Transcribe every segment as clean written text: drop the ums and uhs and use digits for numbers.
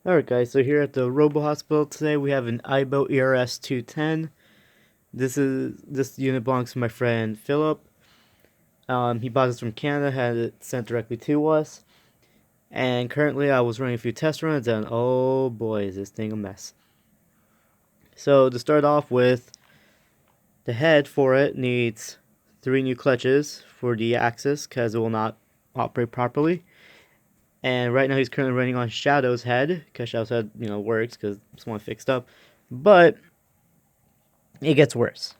Alright guys, so here at the Robo Hospital today we have an Aibo ERS-210. This unit belongs to my friend Phillip. He bought this from Canada, had it sent directly to us. And currently I was running a few test runs and oh boy is this thing a mess. So to start off with, the head for it needs 3 new clutches for the axis because it will not operate properly. And right now he's currently running on Shadow's head, because Shadow's head, works, because it's one fixed up. But it gets worse.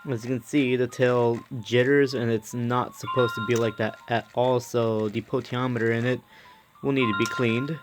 As you can see, the tail jitters, and it's not supposed to be like that at all, so the potiometer in it will need to be cleaned.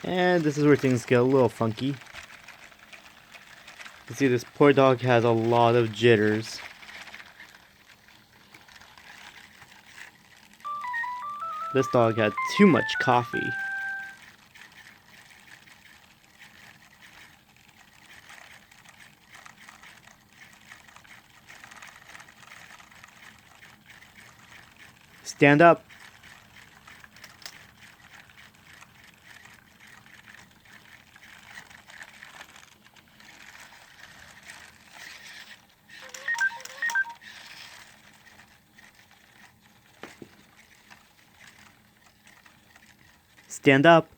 And this is where things get a little funky. You can see this poor dog has a lot of jitters. This dog had too much coffee. Stand up. Stand up.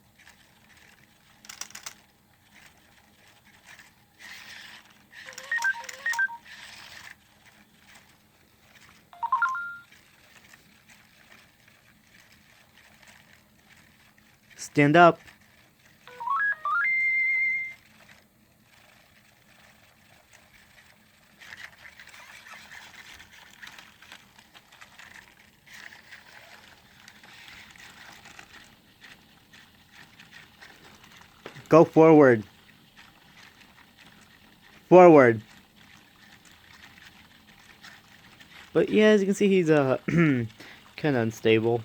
Stand up. Go forward. Forward. But yeah, as you can see, he's kind of unstable.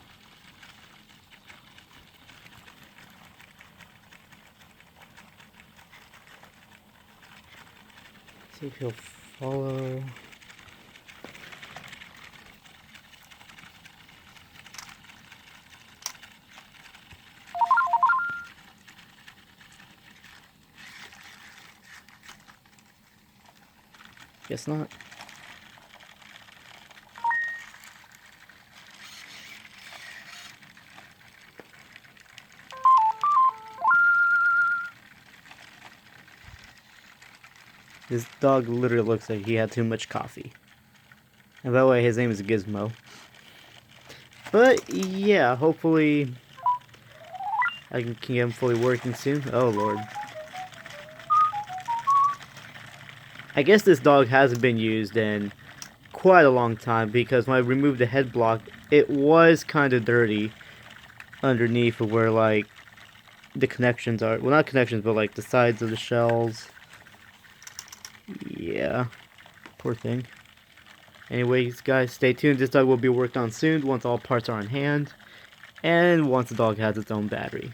See if he'll follow. Guess not. This dog literally looks like he had too much coffee. And by the way, his name is Gizmo. But yeah, hopefully I can get him fully working soon. Oh lord. I guess this dog hasn't been used in quite a long time, because when I removed the head block, it was kind of dirty underneath of where like the connections are. Well, not connections, but like the sides of the shells. Yeah, poor thing. Anyways, guys, stay tuned. This dog will be worked on soon once all parts are on hand, and once the dog has its own battery.